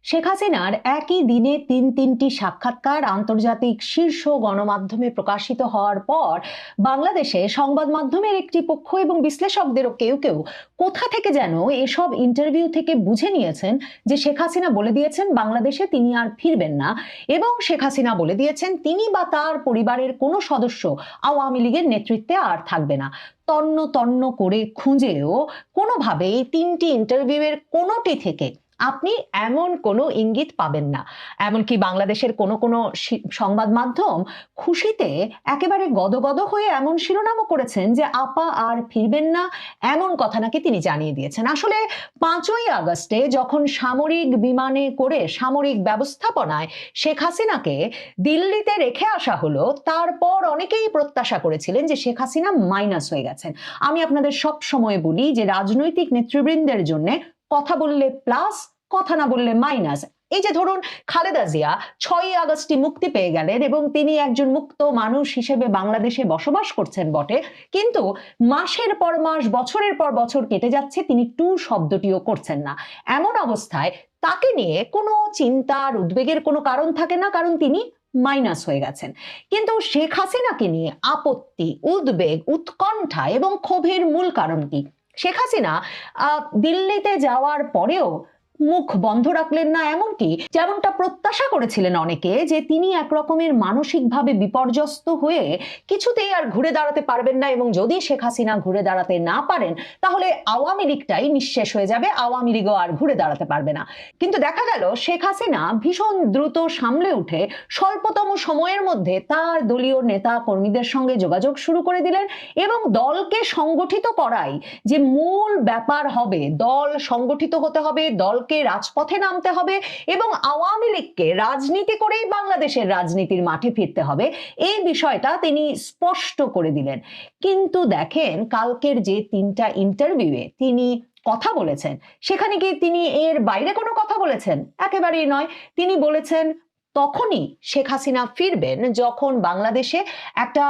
শেখ হাসিনার একই দিনে তিনটি সাক্ষাৎকার আন্তর্জাতিক শীর্ষ গণমাধ্যমে প্রকাশিত হওয়ার পর বাংলাদেশে সংবাদ মাধ্যমের একটি পক্ষ এবং বিশ্লেষকদেরও কেউ কেউ কোথা থেকে যেন এসব ইন্টারভিউ থেকে বুঝে নিয়েছেন যে শেখ হাসিনা বলে দিয়েছেন বাংলাদেশে তিনি আর ফিরবেন না, এবং শেখ হাসিনা বলে দিয়েছেন তিনি বা তার পরিবারের কোনো সদস্য আওয়ামী লীগের নেতৃত্বে আর থাকবে না। তন্ন তন্ন করে খুঁজেও কোনোভাবে এই তিনটি ইন্টারভিউয়ের কোনোটি থেকে আপনি এমন কোনো ইঙ্গিত পাবেন না। এমনকি বাংলাদেশের কোনো কোনো সংবাদ মাধ্যম খুশিতে একেবারে গদগদ হয়ে এমন শিরোনামও করেছেন যে আপা আর ফিরবেন না, এমন কথা নাকি তিনি জানিয়ে দিয়েছেন। আসলে 5ই আগস্টে যখন সামরিক বিমানে করে সামরিক ব্যবস্থাপনায় শেখ হাসিনাকে দিল্লিতে রেখে আসা হলো, তারপর অনেকেই প্রত্যাশা করেছিলেন যে শেখ হাসিনা মাইনাস হয়ে গেছেন। আমি আপনাদের সব সময় বলি যে রাজনৈতিক নেতৃবৃন্দের জন্য কথা বললে প্লাস, কথা না বললে মাইনাস। এই যে ধরুন খালেদা জিয়া 6ই আগস্টে মুক্তি পেয়ে গেলেন এবং তিনি একজন মুক্ত মানুষ হিসেবে বাংলাদেশে বসবাস করছেন বটে, কিন্তু মাসের পর মাস বছরের পর বছর কেটে যাচ্ছে, তিনি টু শব্দটিও করছেন না। এমন অবস্থায় তাকে নিয়ে কোনো চিন্তার উদ্বেগের কোনো কারণ থাকে না, কারণ তিনি মাইনাস হয়ে গেছেন। কিন্তু শেখ হাসিনাকে নিয়ে আপত্তি, উদ্বেগ, উৎকণ্ঠা এবং ক্ষোভের মূল কারণ কি? শেখ হাসিনা দিল্লিতে যাওয়ার পরেও মুখ বন্ধ রাখলেন না, এমনকি যেমনটা প্রত্যাশা করেছিলেন অনেকে যে তিনি একরকমের মানসিকভাবে বিপর্যস্ত হয়ে কিছুতেই আর ঘুরে দাঁড়াতে পারবেন না, এবং যদি শেখ হাসিনা ঘুরে দাঁড়াতে না পারেন তাহলে আওয়ামী লীগটাই নিঃশেষ হয়ে যাবে, আওয়ামী লীগও আর ঘুরে দাঁড়াতে পারবে না। কিন্তু দেখা গেল শেখ হাসিনা ভীষণ দ্রুত সামলে উঠে স্বল্পতম সময়ের মধ্যে তার দলীয় নেতা কর্মীদের সঙ্গে যোগাযোগ শুরু করে দিলেন, এবং দলকে সংগঠিত করাই যে মূল ব্যাপার হবে, দল সংগঠিত হতে হবে, দল রাজপথে নামতে হবে এবং আওয়ামী লীগকে রাজনীতি করেই বাংলাদেশের রাজনীতির মাঠে ফিরতে হবে, এই বিষয়টা তিনি স্পষ্ট করে দিলেন। কিন্তু দেখেন কালকের যে 3টা ইন্টারভিউয়ে তিনি কথা বলেছেন, সেখানে কি তিনি এর বাইরে কোনো কথা বলেছেন? একেবারেই নয়। তিনি বলেছেন তখনই শেখ হাসিনা ফিরবেন যখন বাংলাদেশে একটা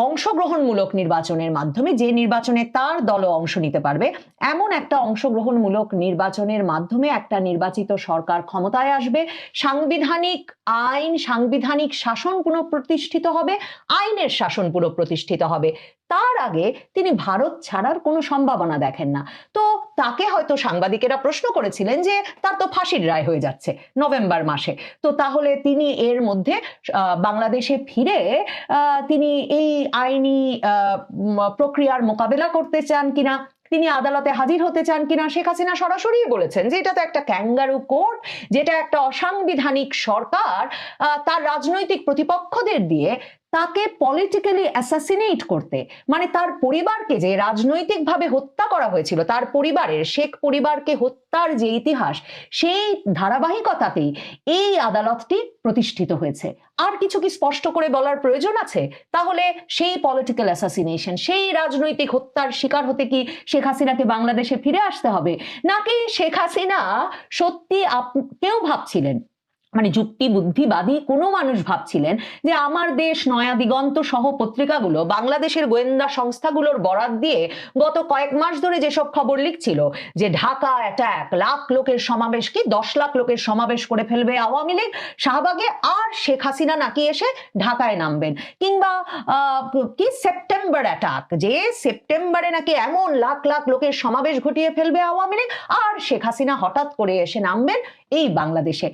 অংশগ্রহণমূলক নির্বাচনের মাধ্যমে, যে নির্বাচনে তার দলও অংশ নিতে পারবে, এমন একটা অংশগ্রহণমূলক নির্বাচনের মাধ্যমে একটা নির্বাচিত সরকার ক্ষমতায় আসবে, সাংবিধানিক আইন, সাংবিধানিক শাসন পুনঃপ্রতিষ্ঠিত হবে, আইনের শাসন পুনঃপ্রতিষ্ঠিত হবে। তার আগে তিনি ভারত ছাড়ার কোনো সম্ভাবনা দেখেন না। তো তাকে হয়তো সাংবাদিকেরা প্রশ্ন করেছিলেন যে তার তো ফাঁসির রায় হয়ে যাচ্ছে নভেম্বর মাসে, তো তাহলে তিনি এর মধ্যে বাংলাদেশে ফিরে তিনি এই আইনি প্রক্রিয়ার মোকাবেলা করতে চান কিনা, তিনি আদালতে হাজির হতে চান কিনা। শেখ হাসিনা সরাসরি বলেছেন যে এটা তো একটা ক্যাঙ্গারু কোর্ট, যেটা একটা অসাংবিধানিক সরকার তার রাজনৈতিক প্রতিপক্ষদের দিয়ে তাকে পলিটিক্যালি অ্যাসাসিনেট করতে, মানে তার পরিবারকে যে রাজনৈতিকভাবে হত্যা করা হয়েছিল, তার পরিবারের, শেখ পরিবারকে হত্যার যে ইতিহাস, সেই ধারাবাহিকতাতেই এই আদালতটি প্রতিষ্ঠিত হয়েছে। আর কিছু কি স্পষ্ট করে বলার প্রয়োজন আছে? তাহলে সেই পলিটিক্যাল অ্যাসাসিনেশন, সেই রাজনৈতিক হত্যার শিকার হতে কি শেখ হাসিনাকে বাংলাদেশে ফিরে আসতে হবে, নাকি শেখ হাসিনা সত্যি কেউ ভাবছিলেন, মানে যুক্তি বুদ্ধিবাদী কোনো মানুষ ভাবছিলেন যে আমার দেশ, নয়া দিগন্ত সহ পত্রিকাগুলো বাংলাদেশের গোয়েন্দা সংস্থাগুলোর বরাত দিয়ে গত কয়েক মাস ধরে যেসব খবর লিখছিল যে ঢাকা অ্যাটাক, লাখ লোকের সমাবেশ, কি 10 লাখ লোকের সমাবেশ করে ফেলবে আওয়ামী লীগ শাহবাগে, আর শেখ হাসিনা নাকি এসে ঢাকায় নামবেন, কিংবা কি সেপ্টেম্বর অ্যাটাক, যে সেপ্টেম্বরে নাকি এমন লাখ লাখ লোকের সমাবেশ ঘটিয়ে ফেলবে আওয়ামী লীগ, আর শেখ হাসিনা হঠাৎ করে এসে নামবেন এই বাংলাদেশে।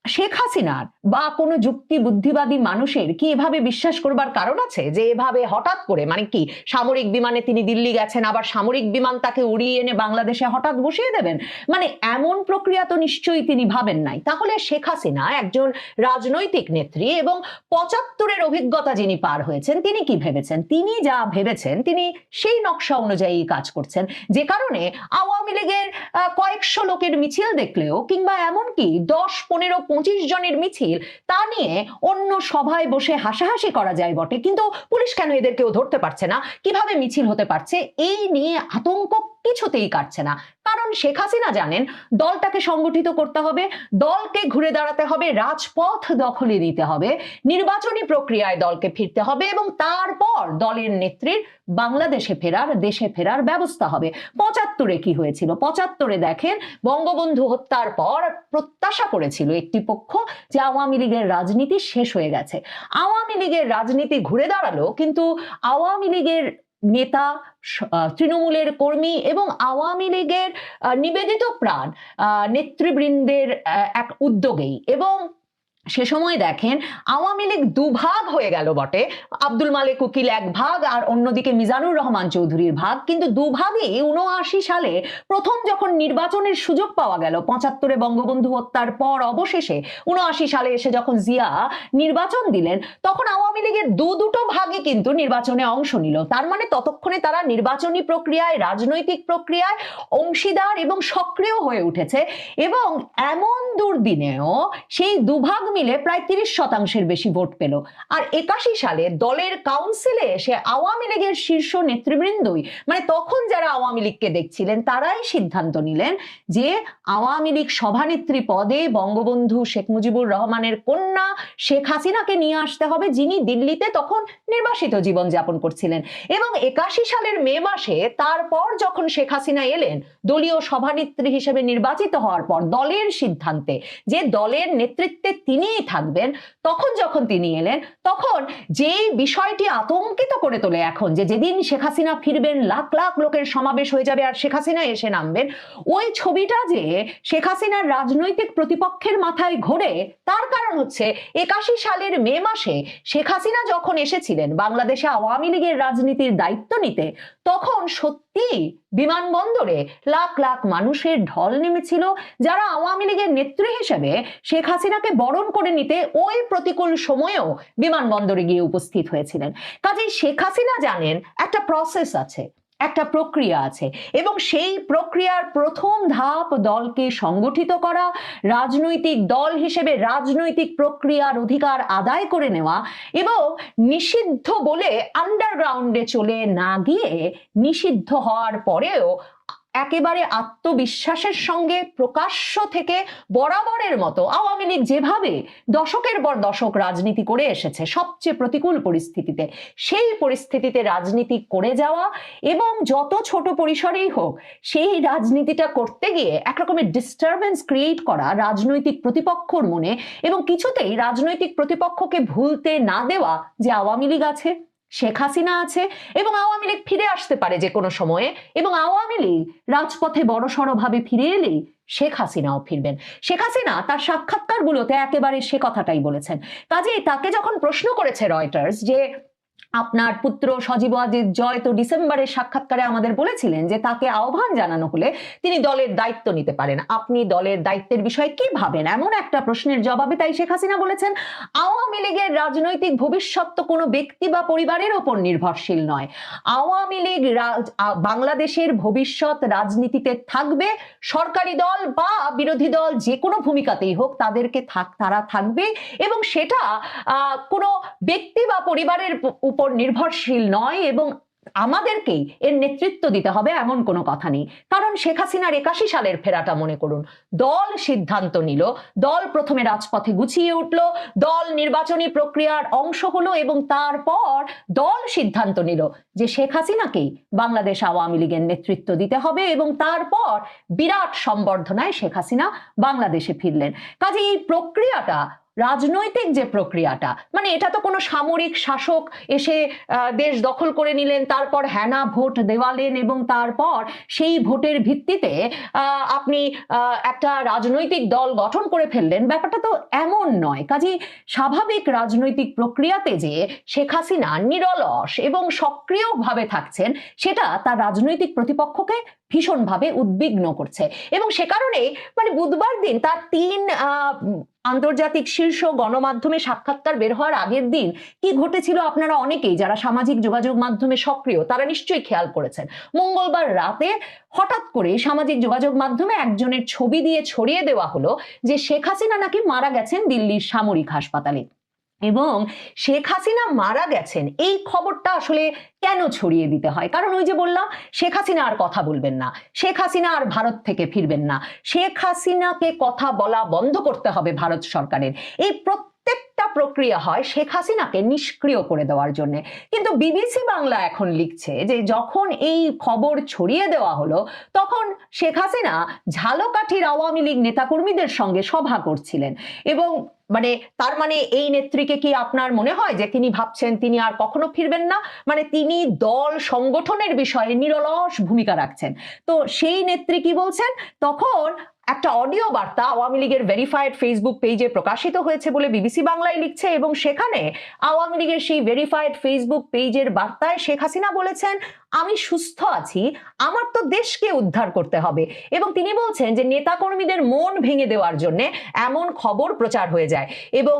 শেখ হাসিনার বা কোনো যুক্তি বুদ্ধিবাদী মানুষের কি এভাবে বিশ্বাস করবার কারণ আছে যে এভাবে হঠাৎ করে, মানে কি সামরিক বিমানে তিনি দিল্লি গেছেন, আবার সামরিক বিমান তাকে উড়িয়ে এনে বাংলাদেশে হঠাৎ বসিয়ে দেবেন? মানে এমন প্রক্রিয়া তো নিশ্চয়ই তিনি ভাবেন নাই। তাহলে শেখ হাসিনা একজন রাজনৈতিক নেত্রী এবং 75-এর অভিজ্ঞতা যিনি পার হয়েছেন, তিনি কি ভেবেছেন? তিনি যা ভেবেছেন তিনি সেই নকশা অনুযায়ী কাজ করছেন, যে কারণে আওয়ামী লীগের কয়েকশো লোকের মিছিল দেখলেও, কিংবা এমনকি 10, 15, 25 জনের মিছিল, তা নিয়ে অন্য সভায় বসে হাসাহাসি করা যায় বটে, কিন্তু পুলিশ কেন এদেরকেও ধরতে পারছে না, কিভাবে মিছিল হতে পারছে, এই নিয়ে আতঙ্ক কিছুতেই কাটছে না। কারণ শেখ হাসিনা জানেন দলটাকে সংগঠিত করতে হবে, দলকে ঘুরে দাঁড়াতে হবে, রাজপথ দখলে নিতে হবে, নির্বাচনী প্রক্রিয়ায় দলকে ফিরতে হবে, এবং তারপর দলের নেত্রীর বাংলাদেশে ফেরার, দেশে ফেরার ব্যবস্থা হবে। 75-এ কি হয়েছিল? 75-এ দেখেন বঙ্গবন্ধু হত্যার পর প্রত্যাশা করেছিল একটি পক্ষ যে আওয়ামী লীগের রাজনীতি শেষ হয়ে গেছে। আওয়ামী লীগের রাজনীতি ঘুরে দাঁড়ালো, কিন্তু আওয়ামী লীগের নেতা, তৃণমূলের কর্মী এবং আওয়ামী লীগের নিবেদিত প্রাণ নেতৃবৃন্দের এক উদ্যোগেই, এবং সে সময় দেখেন আওয়ামী লীগ দুভাগ হয়ে গেল বটে, আব্দুল মালেক উকিল এক ভাগ আর অন্যদিকে মিজানুর রহমান চৌধুরীর ভাগ, কিন্তু দুভাগই 79 সালে প্রথম যখন নির্বাচনের সুযোগ পাওয়া গেল 75-এ বঙ্গবন্ধু হত্যার পর অবশেষে 79 সালে এসে যখন জিয়া নির্বাচন দিলেন, তখন আওয়ামী লীগের দুটো ভাগই কিন্তু নির্বাচনে অংশ নিল। তার মানে ততক্ষণে তারা নির্বাচনী প্রক্রিয়ায়, রাজনৈতিক প্রক্রিয়ায় অংশীদার এবং সক্রিয় হয়ে উঠেছে, এবং এমন দুর্দিনেও সেই দুভাগ মিলে প্রায় 30% বেশি ভোট পেল। আর 81 সালে দলের কাউন্সিলে এসে আওয়ামী লীগের শীর্ষ নেতৃবৃন্দই, মানে তখন যারা আওয়ামী লীগকে দেখছিলেন, তারাই সিদ্ধান্ত নিলেন যে আওয়ামী লীগ সভানেত্রী পদে বঙ্গবন্ধু শেখ মুজিবুর রহমানের কন্যা শেখ হাসিনাকে নিয়ে আসতে হবে, যিনি দিল্লিতে তখন নির্বাসিত জীবন যাপন করছিলেন। এবং 81 সালের মে মাসে তারপর যখন শেখ হাসিনা এলেন দলীয় সভানেত্রী হিসেবে নির্বাচিত হওয়ার পর দলের সিদ্ধান্তে যে দলের নেতৃত্বে তিনিই থাকবেন, তখন যখন তিনি এলেন, তখন যেই বিষয়টি আতঙ্কিত করে তোলে এখন, যে যেদিন শেখ হাসিনা ফিরবেন লাখ লাখ লোকের সমাবেশ হয়ে যাবে আর শেখ হাসিনা এসে নামবেন, ওই ছবিটা যে শেখ হাসিনার রাজনৈতিক প্রতিপক্ষের মাথায় ঘোরে, তার কারণ হচ্ছে 81 সালের মে মাসে শেখ হাসিনা যখন এসেছিলেন বাংলাদেশে আওয়ামী লীগের রাজনীতির দায়িত্ব নিতে, তখন সত্যি বিমানবন্দরে লাখ লাখ মানুষের ঢল নেমেছিল, যারা আওয়ামী লীগের নেত্রী হিসেবে শেখ হাসিনাকে বরণ করে নিতে ওই প্রতিকূল সময়েও বিমানবন্দরে গিয়ে উপস্থিত হয়েছিলেন। কাজেই শেখ হাসিনা জানেন একটা প্রসেস আছে, একটা প্রক্রিয়া আছে, এবং সেই প্রক্রিয়ার প্রথম ধাপ দলকে সংগঠিত করা, রাজনৈতিক দল হিসেবে রাজনৈতিক প্রক্রিয়ার অধিকার আদায় করে নেওয়া, এবং নিষিদ্ধ বলে আন্ডারগ্রাউন্ডে চলে না গিয়ে নিষিদ্ধ হওয়ার পরেও একেবারে আত্মবিশ্বাসের সঙ্গে প্রকাশ্য থেকে বরাবরের মতো আওয়ামী লীগ যেভাবে দশকের পর দশক রাজনীতি করে এসেছে সবচেয়ে প্রতিকূল পরিস্থিতিতে, সেই পরিস্থিতিতে রাজনীতি করে যাওয়া, এবং যত ছোট পরিসরেই হোক সেই রাজনীতিটা করতে গিয়ে একরকমের ডিস্টারবেন্স ক্রিয়েট করা রাজনৈতিক প্রতিপক্ষর মনে, এবং কিছুতেই রাজনৈতিক প্রতিপক্ষকে ভুলতে না দেওয়া যে আওয়ামী লীগ আছে, শেখ হাসিনা আছে, এবং আওয়ামী লীগ ফিরে আসতে পারে যে কোনো সময়ে, এবং আওয়ামী লীগ রাজপথে বড়সড় ভাবে ফিরে এলেই শেখ হাসিনাও ফিরবেন। শেখ হাসিনা তার সাক্ষাৎকারগুলোতে একেবারে সে কথাটাই বলেছেন। কাজেই তাকে যখন প্রশ্ন করেছে রয়টার্স যে আপনার পুত্র সজীব ওয়াজেদ জয় তো ডিসেম্বরের সাক্ষাৎকারে আমাদের বলেছিলেন যে তাকে আহ্বান জানানো হলে তিনি দলের দায়িত্ব নিতে পারেন, আপনি দলের দায়িত্বের বিষয়ে কি ভাবেন, এমন একটা প্রশ্নের জবাবে তাই শেখ হাসিনা বলেছেন আওয়ামী লীগের রাজনৈতিক ভবিষ্যৎ তো কোনো ব্যক্তি বা পরিবারের ওপর নির্ভরশীল নয়। আওয়ামী লীগ বাংলাদেশের ভবিষ্যৎ রাজনীতিতে থাকবে, সরকারি দল বা বিরোধী দল যে কোনো ভূমিকাতেই হোক তাদেরকে তারা থাকবে, এবং সেটা কোনো ব্যক্তি বা পরিবারের উপর নির্ভরশীল নয়, এবং আমাদেরকেই এর নেতৃত্ব দিতে হবে এমন কোনো কথা নেই। কারণ শেখ হাসিনার 81 সালের ফেরাটা মনে করুন, দল সিদ্ধান্ত নিল, দল প্রথমে রাজপথে গুছিয়ে উঠল, দল নির্বাচনী প্রক্রিয়ার অংশ হলো, এবং তারপর দল সিদ্ধান্ত নিল যে শেখ হাসিনাকেই বাংলাদেশ আওয়ামী লীগের নেতৃত্ব দিতে হবে, এবং তারপর বিরাট সম্বর্ধনায় শেখ হাসিনা বাংলাদেশে ফিরলেন। কাজে এই প্রক্রিয়াটা, রাজনৈতিক যে প্রক্রিয়াটা, মানে এটা তো কোনো সামরিক শাসক এসে দেশ দখল করে নিলেন, তারপর হ্যানা ভোট দেওয়ালেন, এবং তারপর সেই ভোটের ভিত্তিতে আপনি একটা রাজনৈতিক দল গঠন করে ফেললেন, ব্যাপারটা তো এমন নয়। কাজেই স্বাভাবিক রাজনৈতিক প্রক্রিয়াতে যে শেখ হাসিনা নিরলস এবং সক্রিয়ভাবে থাকছেন, সেটা তার রাজনৈতিক প্রতিপক্ষকে ভীষণভাবে উদ্বিগ্ন করছে, এবং সে কারণে মানে বুধবার দিন তার 3 আন্তর্জাতিক শীর্ষ গণমাধ্যমে সাক্ষাৎকার বের হওয়ার আগের দিন কি ঘটেছিল আপনারা অনেকেই যারা সামাজিক যোগাযোগ মাধ্যমে সক্রিয় তারা নিশ্চয়ই খেয়াল করেছেন। মঙ্গলবার রাতে হঠাৎ করে সামাজিক যোগাযোগ মাধ্যমে একজনের ছবি দিয়ে ছড়িয়ে দেওয়া হলো যে শেখ হাসিনা নাকি মারা গেছেন দিল্লির সামরিক হাসপাতালে, এবং শেখ হাসিনা মারা গেছেন এই খবরটা আসলে কেন ছড়িয়ে দিতে হয়? কারণ ওই যে বললাম, শেখ হাসিনা আর কথা বলবেন না, শেখ হাসিনা আর ভারত থেকে ফিরবেন না, শেখ হাসিনাকে কথা বলা বন্ধ করতে হবে ভারত সরকারের। এই প্রত্যেকটা প্রক্রিয়া হয় শেখ হাসিনাকে নিষ্ক্রিয় করে দেওয়ার জন্য। কিন্তু বিবিসি বাংলা এখন লিখছে যে যখন এই খবর ছড়িয়ে দেওয়া হলো তখন শেখ হাসিনা ঝালকাঠির আওয়ামী লীগ নেতাকর্মীদের সঙ্গে সভা করছিলেন, এবং তার মানে এই নেত্রীকে কি আপনার মনে হয় যে তিনি ভাবছেন তিনি আর কখনো ফিরবেন না? তিনি দল সংগঠনের বিষয়ে নিরলস ভূমিকা রাখছেন। তো সেই নেত্রী কি বলছেন? তখন একটা অডিও বার্তা আওয়ামী লীগের ভেরিফাইড ফেসবুক পেজে প্রকাশিত হয়েছে বলে বিবিসি বাংলায় লিখছে, এবং সেখানে আওয়ামী লীগের সেই ভেরিফাইড ফেসবুক পেজের বার্তায় শেখ হাসিনা বলেছেন, আমি সুস্থ আছি, আমার তো দেশকে উদ্ধার করতে হবে। এবং তিনি বলছেন যে নেতাকর্মীদের মন ভেঙে দেওয়ার জন্য এমন খবর প্রচার হয়ে যায়। এবং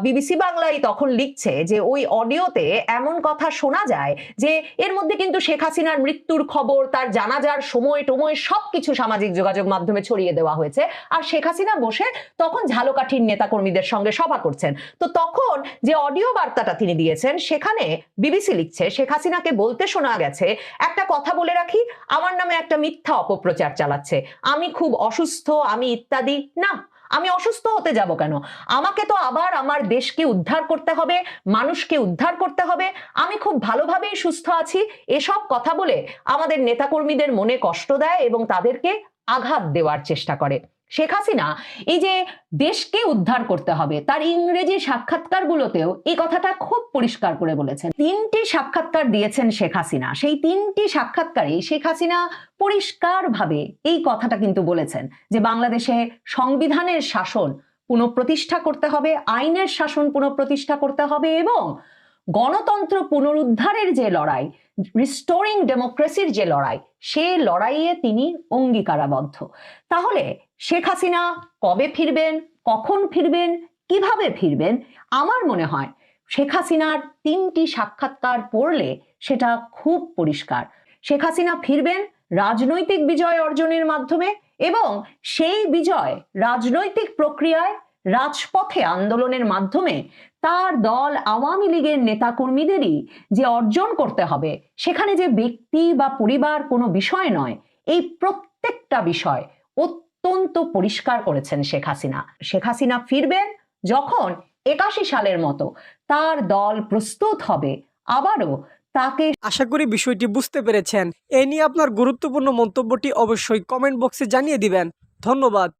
বিবিসি বাংলায় তখন লিখছে যে ওই অডিওতে এমন কথা শোনা যায় যে এর মধ্যে কিন্তু শেখ হাসিনার মৃত্যুর খবর, তার জানাজার সময় টময় সবকিছু সামাজিক যোগাযোগ মাধ্যমে ছড়িয়ে দেওয়া হয়েছে, আর শেখ হাসিনা বসে তখন ঝালকাঠির নেতাকর্মীদের সঙ্গে সভা করছেন। তো তখন যে অডিও বার্তাটা তিনি দিয়েছেন সেখানে বিবিসি লিখছে শেখ হাসিনাকে বলতে শোনা গেছে, একটা কথা বলে রাখি, আমার নামে একটা মিথ্যা অপপ্রচার চালাচ্ছে, আমি খুব অসুস্থ, আমি ইত্যাদি। না, আমি অসুস্থ হতে যাব কেন? আমাকে তো আবার আমার দেশকে উদ্ধার করতে হবে, মানুষকে উদ্ধার করতে হবে, আমি খুব ভালোভাবেই সুস্থ আছি। এসব কথা বলে আমাদের নেতাকর্মীদের মনে কষ্ট দেয় এবং তাদেরকে আঘাত দেওয়ার চেষ্টা করে। শেখ হাসিনা এই যে দেশকে উদ্ধার করতে হবে, তার ইংরেজি সাক্ষাৎকারগুলোতেও এই কথাটা খুব পরিষ্কার করে বলেছেন। 3টি সাক্ষাৎকার দিয়েছেন শেখ হাসিনা, সেই 3টি সাক্ষাৎকারে শেখ হাসিনা পরিষ্কারভাবে এই কথাটা কিন্তু বলেছেন যে বাংলাদেশে সংবিধানের শাসন পুনঃপ্রতিষ্ঠা করতে হবে, আইনের শাসন পুনঃপ্রতিষ্ঠা করতে হবে, এবং গণতন্ত্র পুনরুদ্ধারের যে লড়াই, রিস্টোরিং ডেমোক্রেসির যে লড়াই, সে লড়াইয়ে তিনি অঙ্গীকারাবদ্ধ। তাহলে শেখ হাসিনা কবে ফিরবেন, কখন ফিরবেন, কিভাবে ফিরবেন? আমার মনে হয় শেখ হাসিনার 3টি সাক্ষাৎকার পড়লে সেটা খুব পরিষ্কার। শেখ হাসিনা ফিরবেন রাজনৈতিক বিজয় অর্জনের মাধ্যমে, এবং সেই বিজয় রাজনৈতিক প্রক্রিয়ায় রাজপথে আন্দোলনের মাধ্যমে তার দল আওয়ামী লীগের নেতাকর্মীদেরই যে অর্জন করতে হবে, সেখানে যে ব্যক্তি বা পরিবার কোনো বিষয় নয়, এই প্রত্যেকটা বিষয় অত্যন্ত পরিষ্কার করেছেন শেখ হাসিনা। শেখ হাসিনা ফিরবেন যখন 81 সালের মতো তার দল প্রস্তুত হবে আবারও তাকে। আশা করি বিষয়টি বুঝতে পেরেছেন। এ নিয়ে আপনার গুরুত্বপূর্ণ মন্তব্যটি অবশ্যই কমেন্ট বক্সে জানিয়ে দিবেন। ধন্যবাদ।